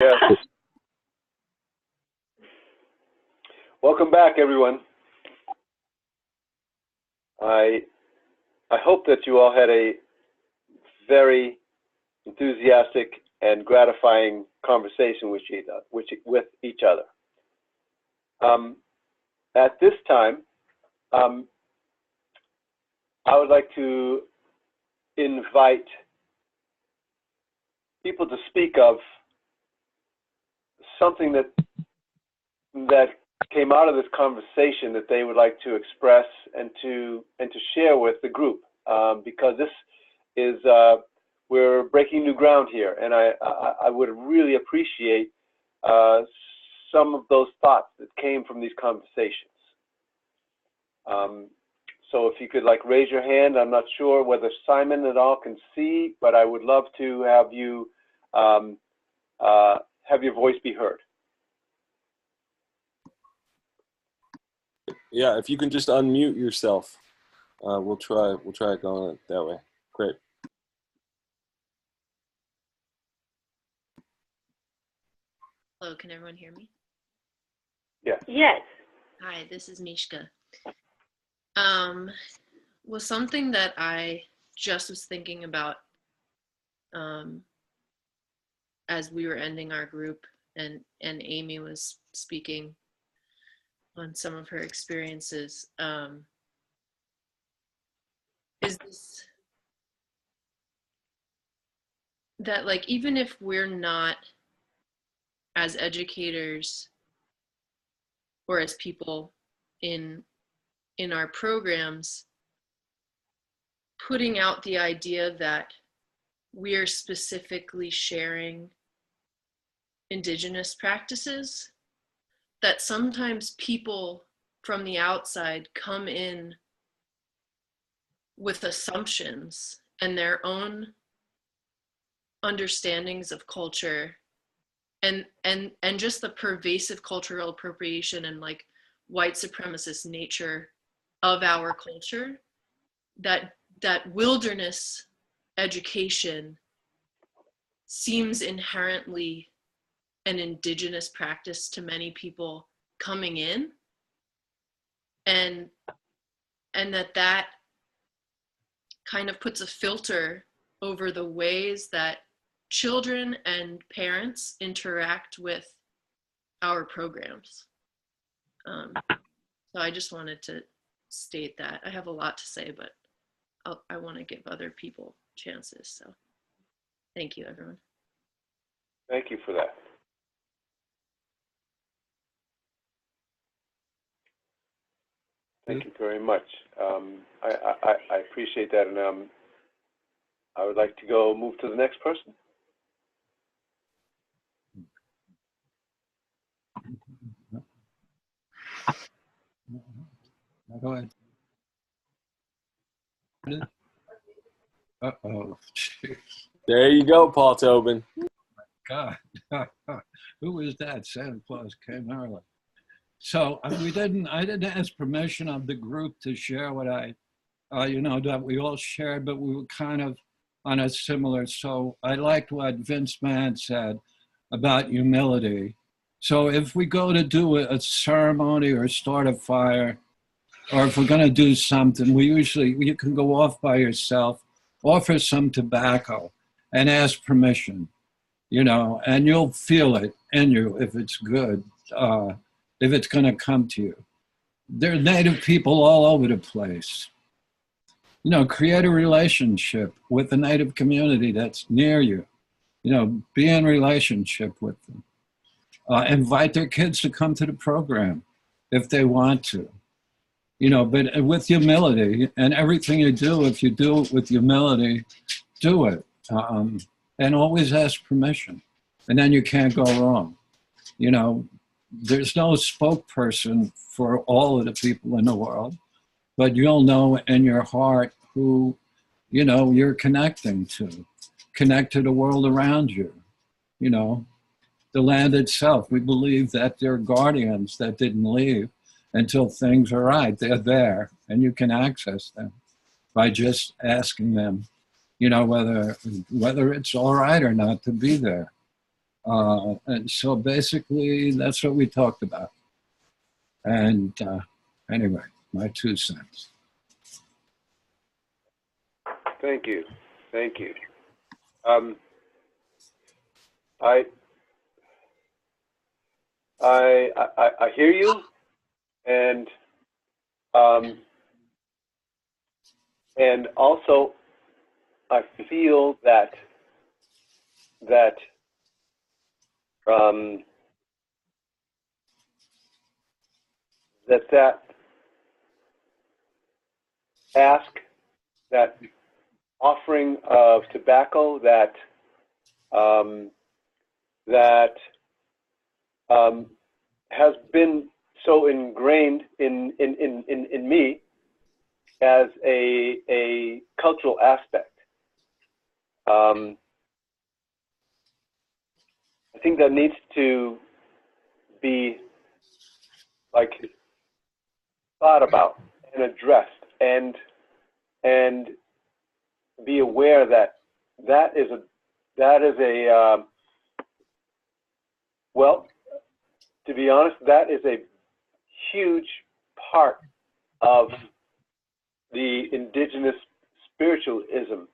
Yes. Welcome back, everyone. I hope that you all had a very enthusiastic and gratifying conversation with each other. At this time, I would like to invite people to speak of something that came out of this conversation that they would like to express and to share with the group, because this is we're breaking new ground here, and I would really appreciate some of those thoughts that came from these conversations. So if you could raise your hand. I'm not sure whether Simon at all can see, but I would love to have you have your voice be heard. Yeah, if you can just unmute yourself, we'll try going it that way. Great. Hello, can everyone hear me? Yes. Yes. Hi, this is Mishka. Was something that I just was thinking about as we were ending our group, and Amy was speaking on some of her experiences, is this, that even if we're not as educators or as people in our programs putting out the idea that we are specifically sharing indigenous practices, that sometimes people from the outside come in with assumptions and their own understandings of culture and just the pervasive cultural appropriation and white supremacist nature of our culture, that wilderness education seems inherently an indigenous practice to many people coming in, and that kind of puts a filter over the ways that children and parents interact with our programs. So I just wanted to state that. I have a lot to say, but I want to give other people chances. So thank you, everyone. Thank you for that. Thank you very much. I appreciate that, and I would like to move to the next person. Go ahead. Uh-oh. There you go, Paul Tobin. God. Who was that? Santa Claus came early. So I didn't ask permission of the group to share what that we all shared, but we were kind of on a similar. So I liked what Vince Mann said about humility. So if we go to do a ceremony or start a fire, or if we're going to do something, you can go off by yourself, offer some tobacco, and ask permission, and you'll feel it in you if it's good, if it's going to come to you. There are Native people all over the place. Create a relationship with the Native community that's near you. Be in relationship with them. Invite their kids to come to the program if they want to. But with humility, and everything you do, if you do it with humility, do it. And always ask permission. And then you can't go wrong. There's no spokesperson for all of the people in the world, but you'll know in your heart who, you're connecting to. Connect to the world around you. The land itself. We believe that there are guardians that didn't leave until things are right. They're there, and you can access them by just asking them, whether it's all right or not to be there. And so basically, that's what we talked about. And anyway, my 2 cents. Thank you. Thank you. I hear you, and also I feel that that ask, that offering of tobacco, that has been so ingrained in me as a cultural aspect. I think that needs to be like thought about and addressed, and be aware that that is a well, to be honest, that is a huge part of the indigenous spiritualism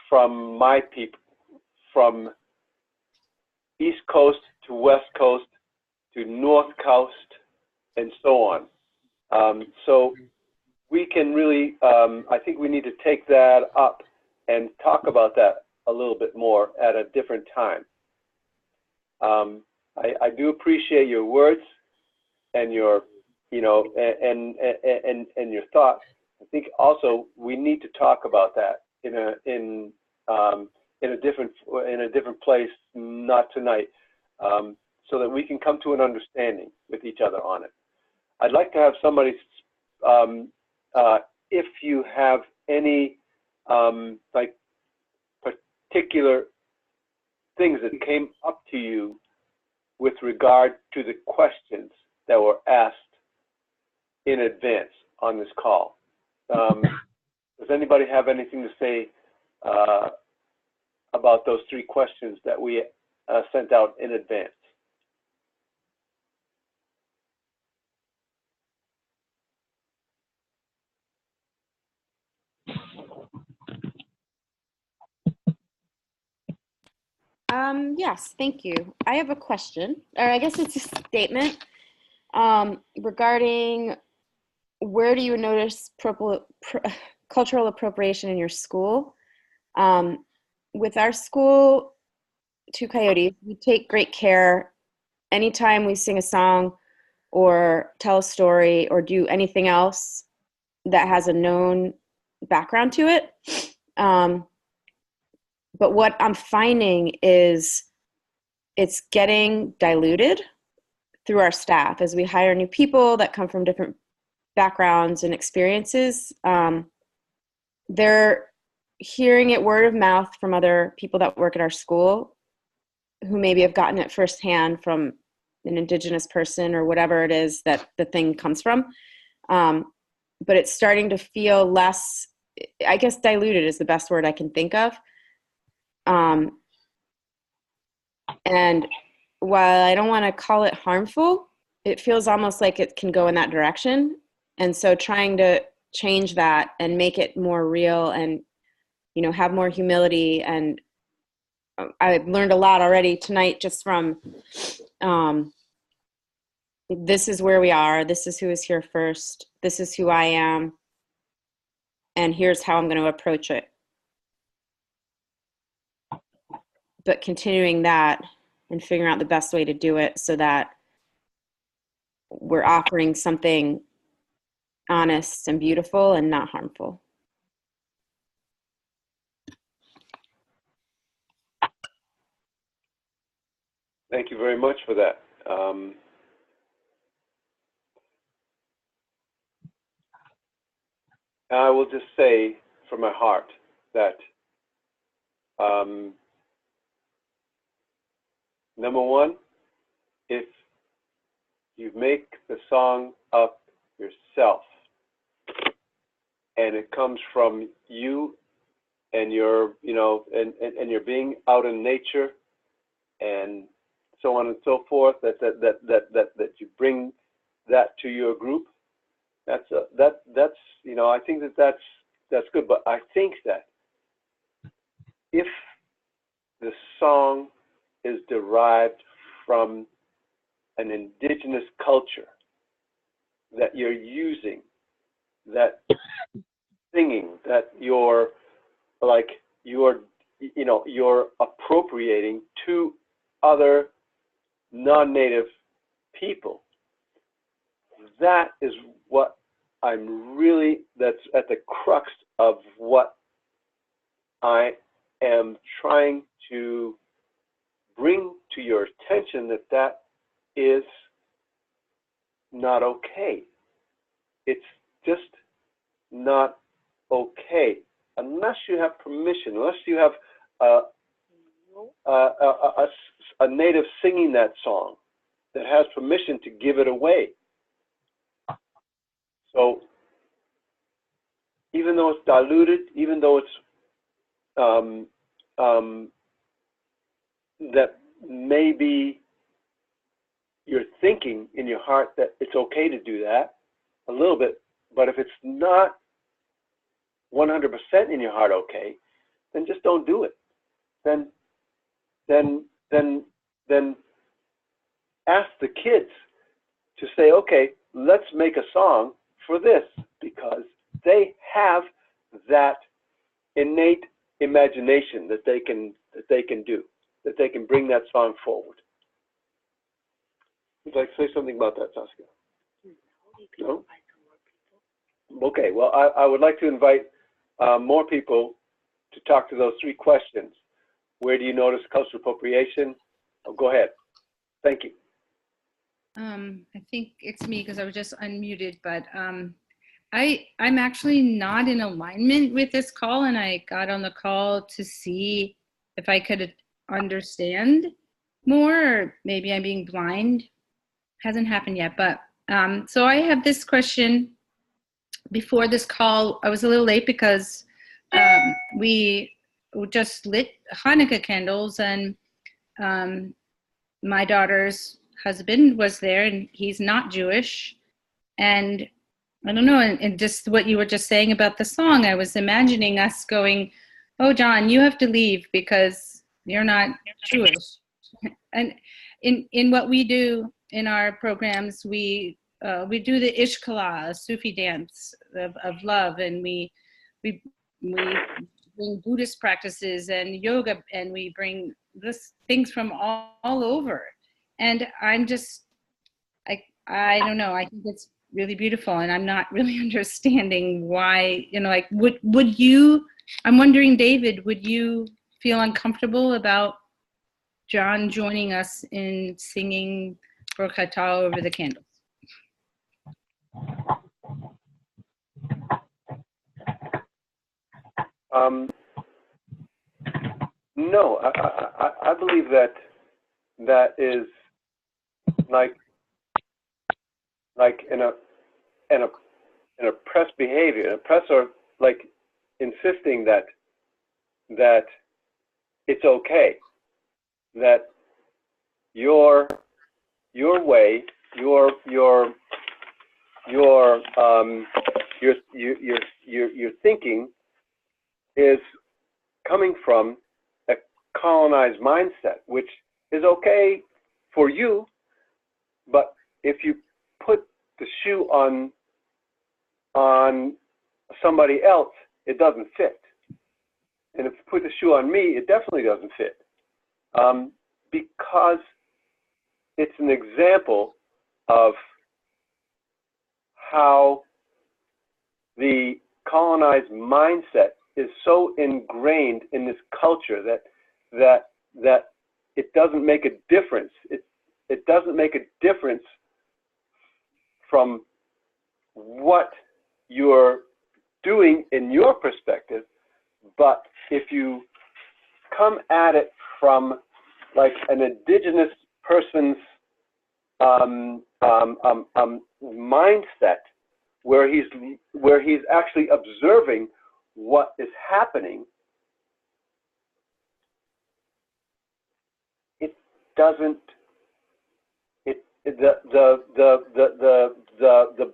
from my people, from East Coast to West Coast to North Coast and so on. So we can really, I think we need to take that up and talk about that a little bit more at a different time. I do appreciate your words and your, and your thoughts. I think also we need to talk about that in a different place, not tonight, so that we can come to an understanding with each other on it. I'd like to have somebody, if you have any like particular things that came up to you with regard to the questions that were asked in advance on this call. Does anybody have anything to say about those 3 questions that we sent out in advance? Yes, thank you. I have a question, or I guess it's a statement regarding where do you notice cultural appropriation in your school? With our school, Two Coyotes, we take great care anytime we sing a song or tell a story or do anything else that has a known background to it. But what I'm finding is it's getting diluted through our staff as we hire new people that come from different backgrounds and experiences. They're hearing it word of mouth from other people that work at our school who maybe have gotten it firsthand from an Indigenous person or whatever it is that the thing comes from. But it's starting to feel less, I guess diluted is the best word I can think of. And while I don't want to call it harmful, it feels almost like it can go in that direction. And so trying to change that and make it more real and, have more humility. And I've learned a lot already tonight just from, this is where we are. This is who is here first. This is who I am. And here's how I'm going to approach it. But continuing that and figuring out the best way to do it so that we're offering something honest and beautiful and not harmful. Thank you very much for that. I will just say from my heart that number one, if you make the song up yourself and it comes from you and your, and you're being out in nature and so on and so forth, that you bring that to your group. That's you know, I think that's good. But I think that if the song is derived from an indigenous culture that you're using, that singing, that you're appropriating to other non-native people, that is what that's at the crux of what I am trying to bring to your attention, that is not okay. It's just not okay unless you have permission, unless you have a native singing that song that has permission to give it away. So even though it's diluted, even though it's that maybe you're thinking in your heart that it's okay to do that a little bit, but if it's not 100% in your heart okay, then just don't do it. Then ask the kids to say, okay, let's make a song for this, because they have that innate imagination that they can do, that they can bring that song forward. Would you like to say something about that, Saskia? No? Okay, well, I would like to invite more people to talk to those three questions. Where do you notice cultural appropriation? Oh, go ahead. Thank you. I think it's me because I was just unmuted, but I'm actually not in alignment with this call, and I got on the call to see if I could understand more, or maybe I'm being blind. Hasn't happened yet, but so I have this question. Before this call, I was a little late because we just lit Hanukkah candles, and my daughter's husband was there, and he's not Jewish. And I don't know, and just what you were just saying about the song, I was imagining us going, oh, John, you have to leave because you're not Jewish. And in what we do in our programs, we do the Ishkala, a Sufi dance of love, and we bring Buddhist practices and yoga, and we bring things from all over. And I'm just, I don't know, I think it's really beautiful, and I'm not really understanding why, you know, like, would you, I'm wondering, David, would you feel uncomfortable about John joining us in singing Baruch Atah over the candles? No, I believe that is like an oppressed behavior. An oppressor, like, insisting that it's okay, that your way, your thinking is coming from a colonized mindset, which is okay for you, but if you put the shoe on somebody else, it doesn't fit. And if you put the shoe on me, it definitely doesn't fit. Because it's an example of how the colonized mindset is so ingrained in this culture that it doesn't make a difference. It doesn't make a difference from what you're doing in your perspective, but if you come at it from like an indigenous person's mindset, where he's actually observing what is happening, doesn't. The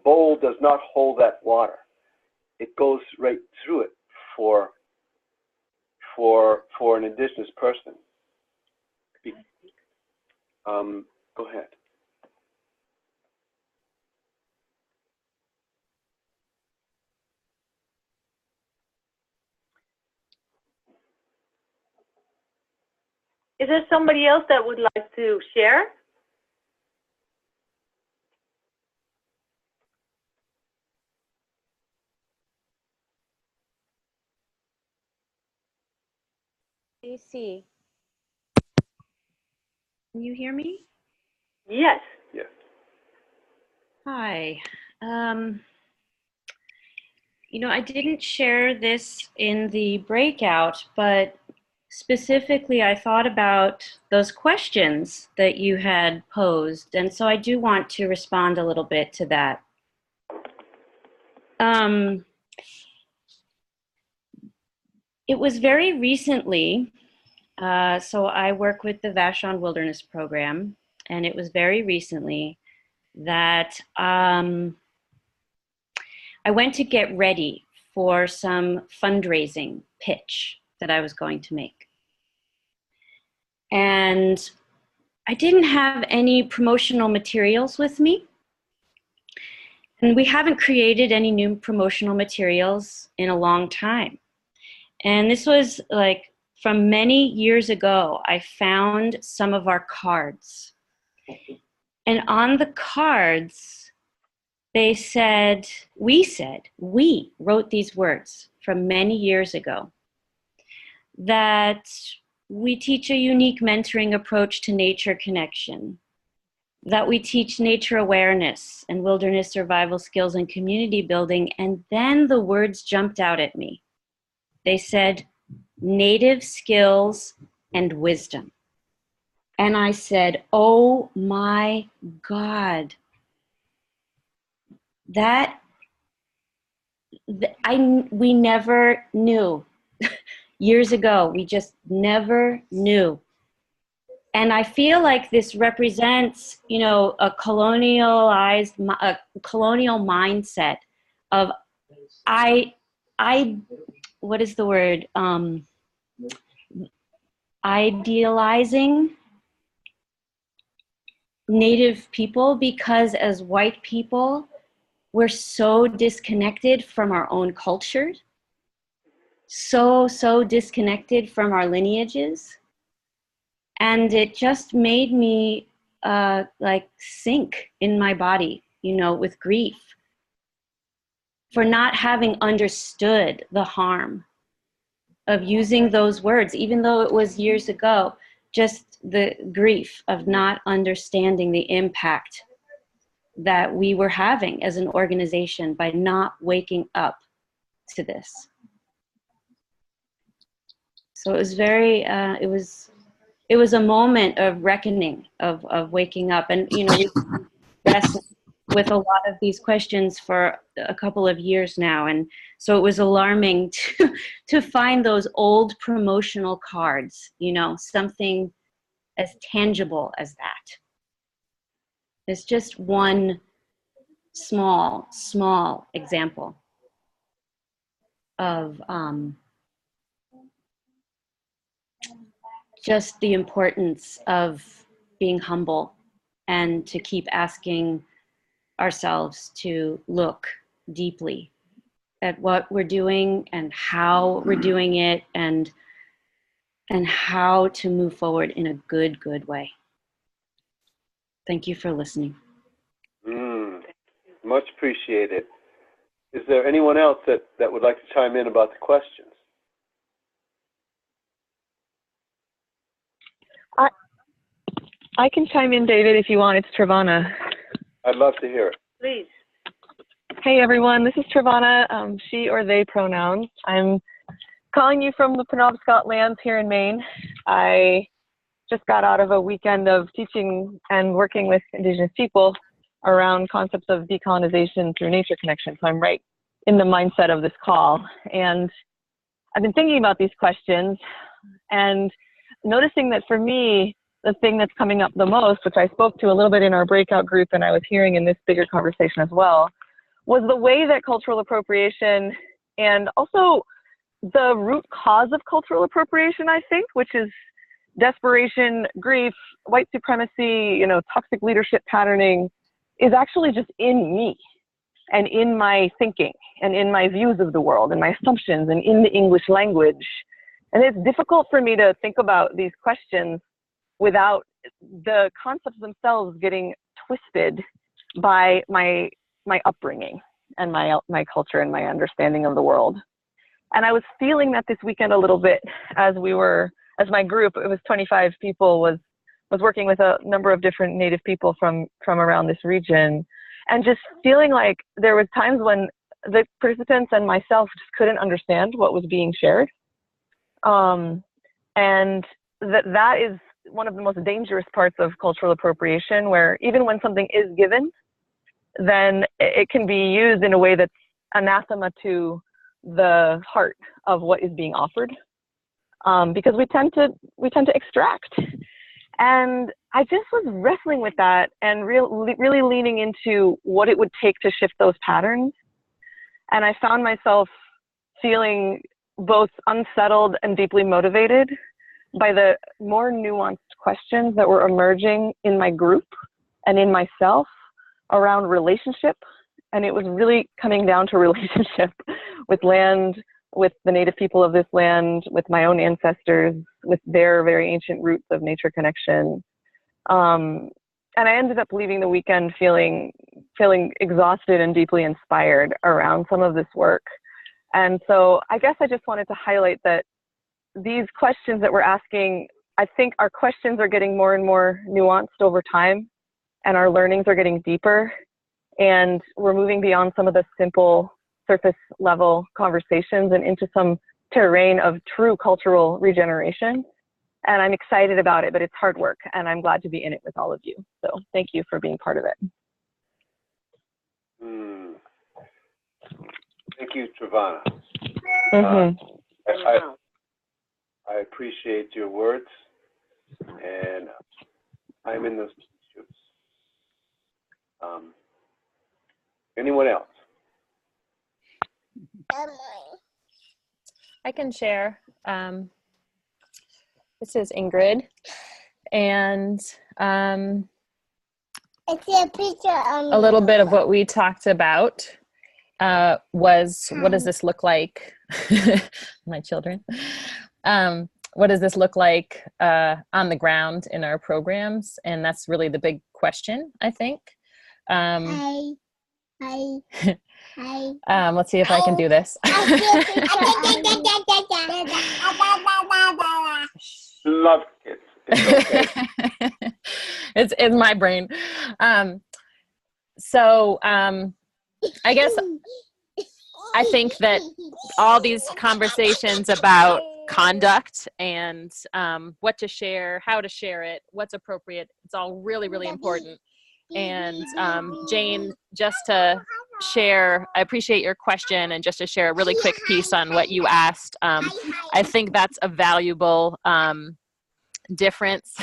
bowl does not hold that water. It goes right through it for an indigenous person. Go ahead. Is there somebody else that would like to share? AC, can you hear me? Yes. Yes. Hi. I didn't share this in the breakout, but specifically I thought about those questions that you had posed, and so I do want to respond a little bit to that. It was very recently, so I work with the Vashon Wilderness Program, and it was very recently that I went to get ready for some fundraising pitch that I was going to make. And I didn't have any promotional materials with me. And we haven't created any new promotional materials in a long time. And this was like from many years ago, I found some of our cards. And on the cards, we wrote these words from many years ago, that we teach a unique mentoring approach to nature connection, that we teach nature awareness and wilderness survival skills and community building. And then the words jumped out at me. They said, native skills and wisdom. And I said, oh my God, we never knew. Years ago, we just never knew. And I feel like this represents, a colonial mindset of what is the word? Idealizing Native people, because as white people, we're so disconnected from our own culture, so disconnected from our lineages. And it just made me sink in my body, with grief for not having understood the harm of using those words, even though it was years ago, just the grief of not understanding the impact that we were having as an organization by not waking up to this. So it was very, it was a moment of reckoning, of waking up. And, we've wrestled with a lot of these questions for a couple of years now. And so it was alarming to find those old promotional cards, something as tangible as that. It's just one small example of just the importance of being humble and to keep asking ourselves to look deeply at what we're doing and how we're doing it, and how to move forward in a good way. Thank you for listening. Much appreciated. Is there anyone else that would like to chime in about the questions? I can chime in, David, if you want. It's Travana. I'd love to hear it. Please. Hey, everyone. This is Travana, she or they pronouns. I'm calling you from the Penobscot lands here in Maine. I just got out of a weekend of teaching and working with Indigenous people around concepts of decolonization through nature connection. So I'm right in the mindset of this call. And I've been thinking about these questions and noticing that for me, the thing that's coming up the most, which I spoke to a little bit in our breakout group and I was hearing in this bigger conversation as well, was the way that cultural appropriation and also the root cause of cultural appropriation, I think, which is desperation, grief, white supremacy, toxic leadership patterning, is actually just in me and in my thinking and in my views of the world and my assumptions and in the English language. And it's difficult for me to think about these questions without the concepts themselves getting twisted by my upbringing and my culture and my understanding of the world. And I was feeling that this weekend a little bit as my group, it was 25 people, was working with a number of different Native people from around this region, and just feeling like there was times when the participants and myself just couldn't understand what was being shared. And that is one of the most dangerous parts of cultural appropriation, where even when something is given, then it can be used in a way that's anathema to the heart of what is being offered, because we tend to extract. And I just was wrestling with that and really leaning into what it would take to shift those patterns. And I found myself feeling both unsettled and deeply motivated by the more nuanced questions that were emerging in my group and in myself around relationship. And it was really coming down to relationship with land, with the Native people of this land, with my own ancestors, with their very ancient roots of nature connection. And I ended up leaving the weekend feeling exhausted and deeply inspired around some of this work. And so I guess I just wanted to highlight that these questions that we're asking, I think our questions are getting more and more nuanced over time, and our learnings are getting deeper. And we're moving beyond some of the simple surface level conversations and into some terrain of true cultural regeneration. And I'm excited about it, but it's hard work, and I'm glad to be in it with all of you. So thank you for being part of it. Thank you, Travana. I appreciate your words, and I'm in those shoes. Anyone else? I can share. This is Ingrid, and a little bit of what we talked about was, what does this look like? My children. What does this look like on the ground in our programs? And that's really the big question, I think. Let's see if I can do this. Love kids. It's okay. It's my brain. I guess I think that all these conversations about conduct and what to share, how to share it, what's appropriate, it's all really, really important. And Jane, just to share, I appreciate your question, and just to share a really quick piece on what you asked. I think that's a valuable difference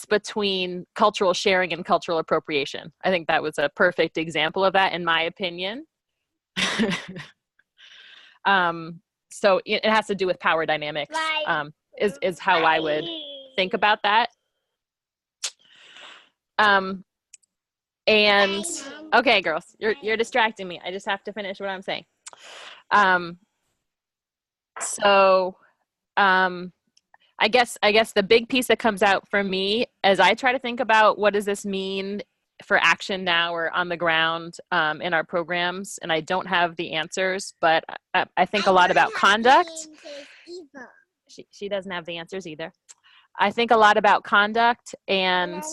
between cultural sharing and cultural appropriation. I think that was a perfect example of that, in my opinion. So it has to do with power dynamics, is how I would think about that. And okay, girls, you're distracting me. I just have to finish what I'm saying. I guess the big piece that comes out for me as I try to think about what does this mean for action now or on the ground in our programs, and I don't have the answers, but I think a lot about conduct. She doesn't have the answers either. I think a lot about conduct, and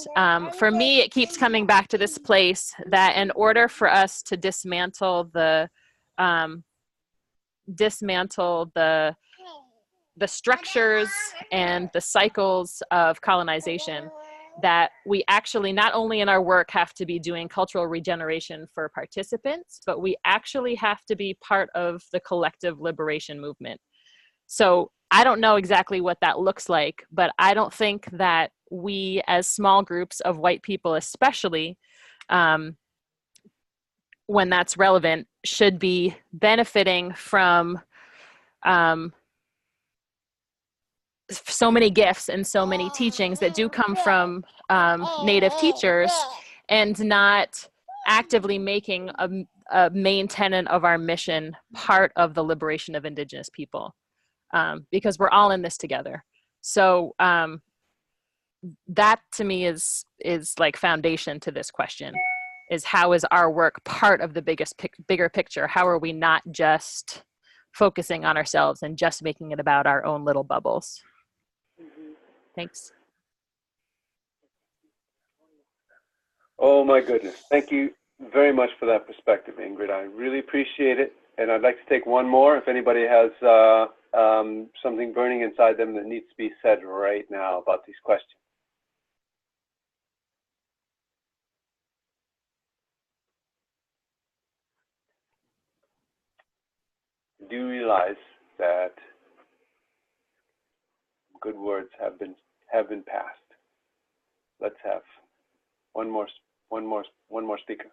for me, it keeps coming back to this place that in order for us to dismantle the structures and the cycles of colonization, that we actually not only in our work have to be doing cultural regeneration for participants, but we actually have to be part of the collective liberation movement. So I don't know exactly what that looks like, but I don't think that we as small groups of white people, especially when that's relevant, should be benefiting from so many gifts and so many teachings that do come from Native teachers, and not actively making a main tenet of our mission part of the liberation of Indigenous people, because we're all in this together. So that to me is like foundation to this question, is how is our work part of the bigger picture? How are we not just focusing on ourselves and just making it about our own little bubbles? Thanks. Oh my goodness. Thank you very much for that perspective, Ingrid. I really appreciate it. And I'd like to take one more if anybody has something burning inside them that needs to be said right now about these questions. I do realize that good words have been passed. Let's have one more speaker.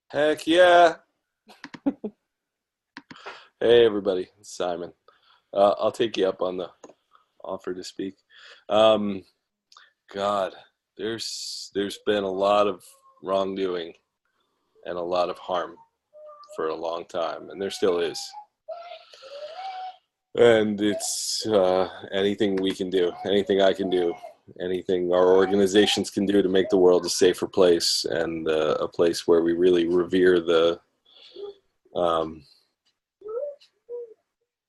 Heck yeah. Hey everybody, it's Simon. I'll take you up on the offer to speak. God, there's been a lot of wrongdoing and a lot of harm for a long time, and there still is. And it's anything we can do, anything I can do, anything our organizations can do to make the world a safer place, and a place where we really revere the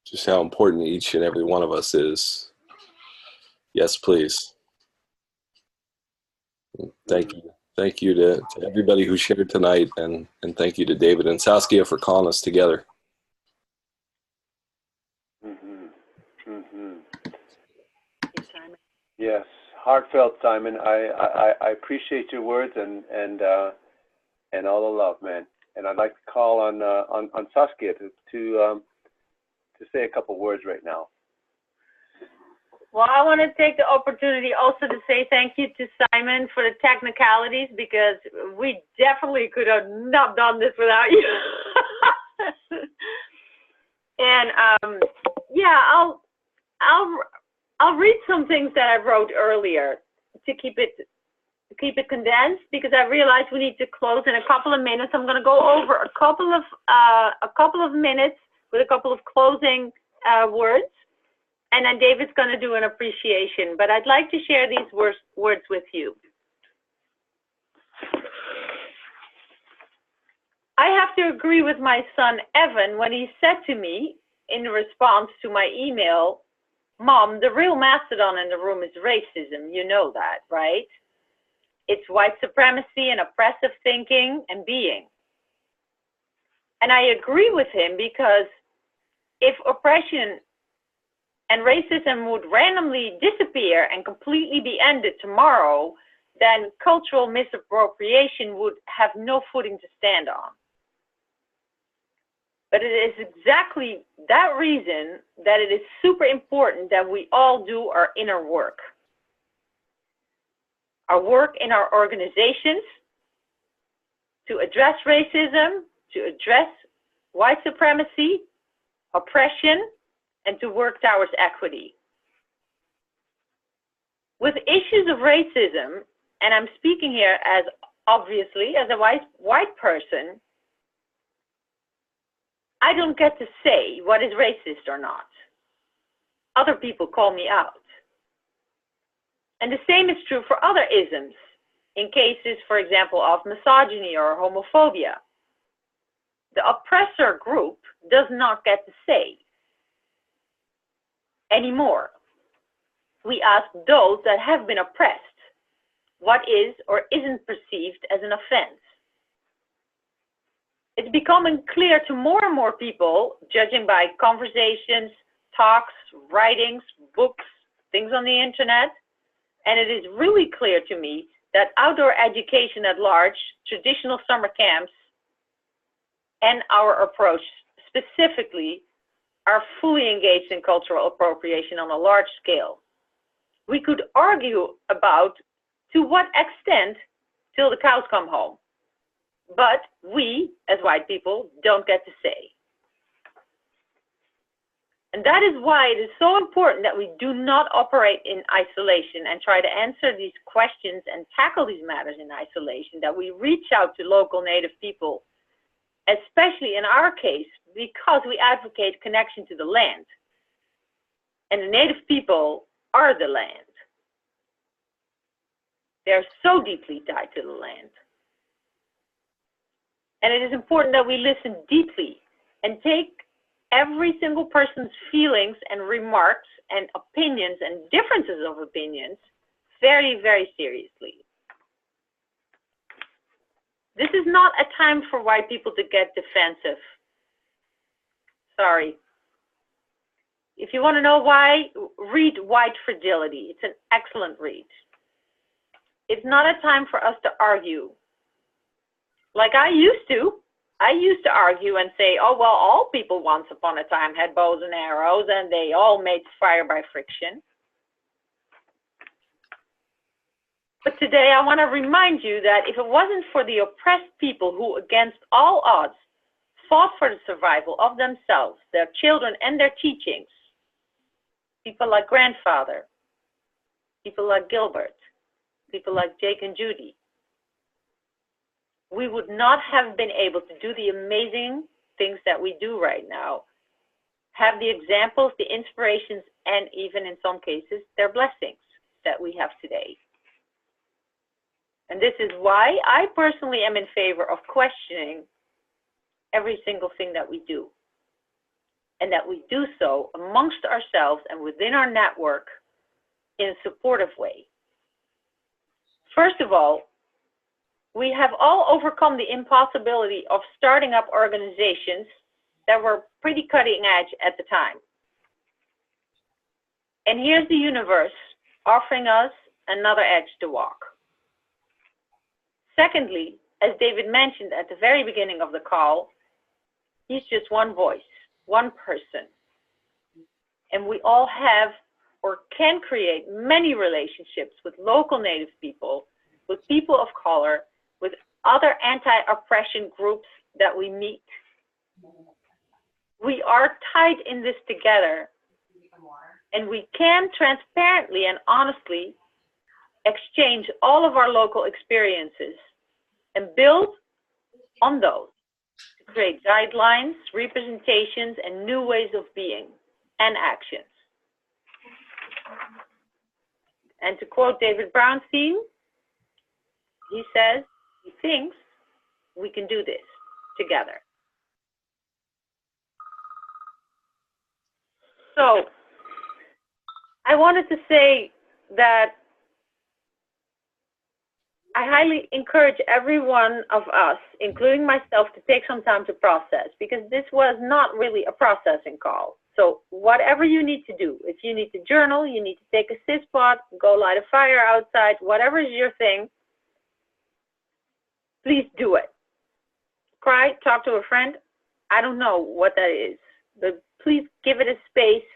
just how important each and every one of us is. Yes, please. Thank you. Thank you to everybody who shared tonight, and thank you to David and Saskia for calling us together. Yes, heartfelt, Simon. I appreciate your words and all the love, man. And I'd like to call on Saskia to say a couple words right now. Well, I want to take the opportunity also to say thank you to Simon for the technicalities, because we definitely could have not done this without you. And yeah, I'll read some things that I wrote earlier to keep it condensed, because I realized we need to close in a couple of minutes. I'm going to go over a couple of minutes with a couple of closing words. And then David's going to do an appreciation, but I'd like to share these words with you. I have to agree with my son, Evan, when he said to me in response to my email, "Mom, the real Mastodon in the room is racism. You know that, right? It's white supremacy and oppressive thinking and being." And I agree with him, because if oppression and racism would randomly disappear and completely be ended tomorrow, then cultural misappropriation would have no footing to stand on. But it is exactly that reason that it is super important that we all do our inner work. Our work in our organizations to address racism, to address white supremacy, oppression, and to work towards equity. With issues of racism, and I'm speaking here as obviously as a white person, I don't get to say what is racist or not. Other people call me out. And the same is true for other isms, in cases, for example, of misogyny or homophobia. The oppressor group does not get to say anymore. We ask those that have been oppressed what is or isn't perceived as an offense. It's becoming clear to more and more people, judging by conversations, talks, writings, books, things on the internet, And it is really clear to me that outdoor education at large, traditional summer camps, and our approach specifically are fully engaged in cultural appropriation on a large scale. We could argue about to what extent till the cows come home, but we, as white people, don't get to say. And that is why it is so important that we do not operate in isolation and try to answer these questions and tackle these matters in isolation, that we reach out to local Native people, especially in our case, because we advocate connection to the land. And the Native people are the land. They're so deeply tied to the land. And it is important that we listen deeply and take every single person's feelings and remarks and opinions and differences of opinions very, very seriously. This is not a time for white people to get defensive. Sorry. If you want to know why, read White Fragility. It's an excellent read. It's not a time for us to argue. Like I used to argue and say, oh, well, all people once upon a time had bows and arrows and they all made fire by friction. But today I want to remind you that if it wasn't for the oppressed people who, against all odds, fought for the survival of themselves, their children, and their teachings, people like Grandfather, people like Gilbert, people like Jake and Judy, we would not have been able to do the amazing things that we do right now, have the examples, the inspirations, and even in some cases, their blessings that we have today. And this is why I personally am in favor of questioning every single thing that we do. And that we do so amongst ourselves and within our network in a supportive way. First of all, we have all overcome the impossibility of starting up organizations that were pretty cutting edge at the time. And here's the universe offering us another edge to walk. Secondly, as David mentioned at the very beginning of the call, he's just one voice, one person. And we all have or can create many relationships with local Native people, with people of color, with other anti-oppression groups that we meet. We are tied in this together, and we can transparently and honestly exchange all of our local experiences and build on those to create guidelines, representations, and new ways of being and actions. And to quote David Brownstein, he says, he thinks we can do this together. So I wanted to say that I highly encourage every one of us, including myself, to take some time to process, because this was not really a processing call. So whatever you need to do, if you need to journal, you need to take a sis pot, go light a fire outside, whatever is your thing, please do it. Cry, talk to a friend. I don't know what that is, but please give it a space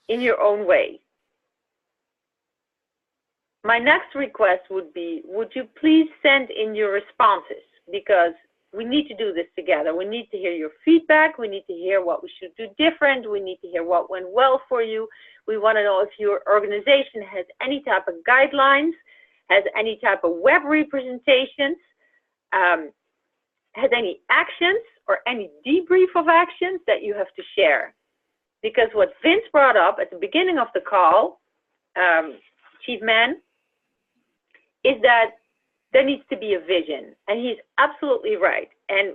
in your own way. My next request would be, would you please send in your responses? Because we need to do this together. We need to hear your feedback. We need to hear what we should do different. We need to hear what went well for you. We want to know if your organization has any type of guidelines, has any type of web representations, has any actions or any debrief of actions that you have to share. Because what Vince brought up at the beginning of the call, Chief Man, is that there needs to be a vision. And he's absolutely right. And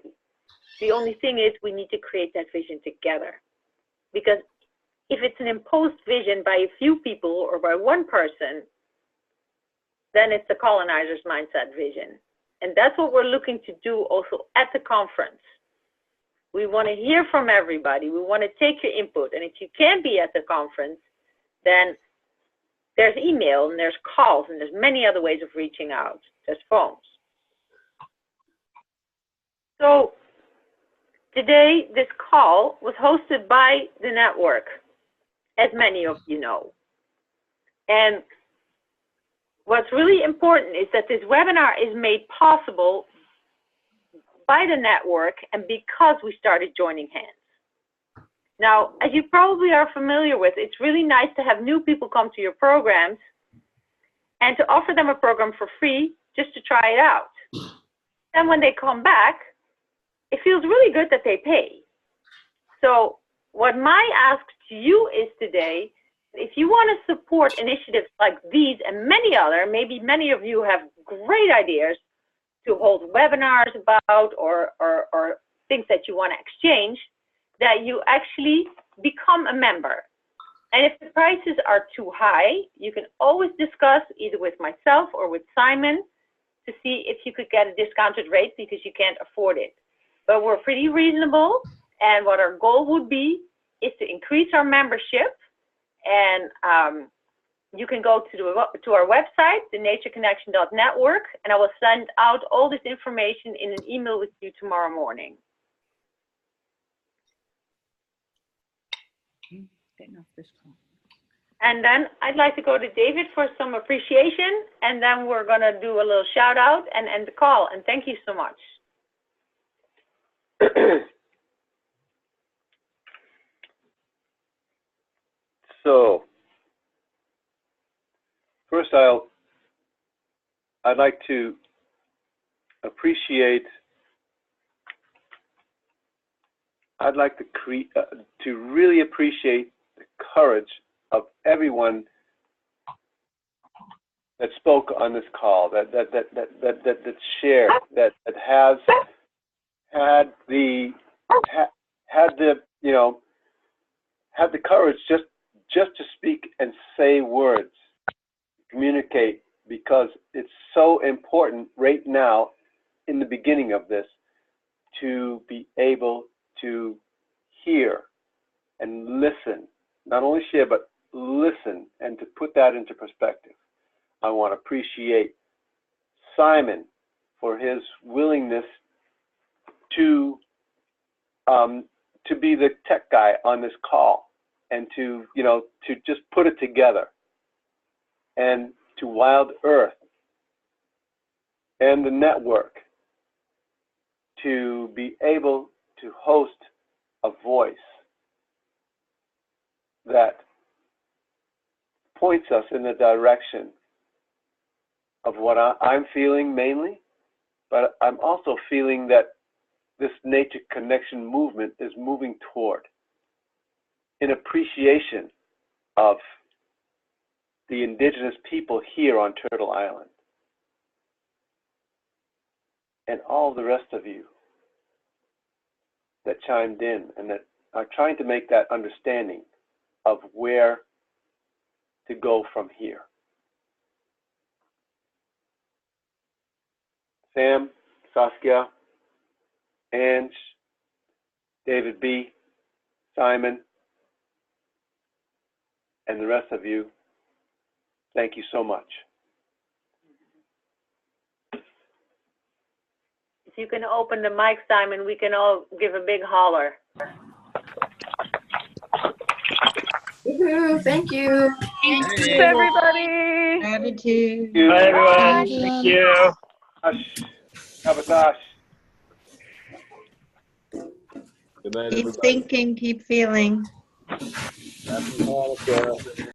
the only thing is we need to create that vision together. Because if it's an imposed vision by a few people or by one person, then it's the colonizer's mindset vision. And that's what we're looking to do also at the conference. We want to hear from everybody. We want to take your input. And if you can't be at the conference, then There's email and there's calls and there's many other ways of reaching out. There's phones. So today, this call was hosted by the network, as many of you know. And what's really important is that this webinar is made possible by the network and because we started joining hands. Now, as you probably are familiar with, it's really nice to have new people come to your programs and to offer them a program for free just to try it out. Then when they come back, it feels really good that they pay. So what my ask to you is today, if you want to support initiatives like these and many other, maybe many of you have great ideas to hold webinars about or things that you want to exchange, that you actually become a member. And if the prices are too high, you can always discuss either with myself or with Simon to see if you could get a discounted rate because you can't afford it. But we're pretty reasonable, and what our goal would be is to increase our membership. And you can go to our website, thenatureconnection.network, and I will send out all this information in an email with you tomorrow morning. Getting off this call. And then I'd like to go to David for some appreciation, and then we're going to do a little shout out and end the call. And thank you so much. So, first I'd like to appreciate, to really appreciate the courage of everyone that spoke on this call, that shared, that has had the courage just to speak and say words, communicate, because it's so important right now in the beginning of this to be able to hear and listen, not only share, but listen, and to put that into perspective. I want to appreciate Simon for his willingness to be the tech guy on this call and to just put it together, and to Wild Earth and the network to be able to host a voice that points us in the direction of what I'm feeling mainly, but I'm also feeling that this nature connection movement is moving toward, in appreciation of the indigenous people here on Turtle Island, and all the rest of you that chimed in and that are trying to make that understanding of where to go from here. Sam, Saskia, Ange, David B., Simon, and the rest of you, thank you so much. If you can open the mic, Simon, we can all give a big holler. Woohoo, thank you. Thanks, everybody. Gratitude. Bye, everyone. Thank you. Sabotage. Good night, Keep everybody. thinking, keep feeling. Happy Hanukkah.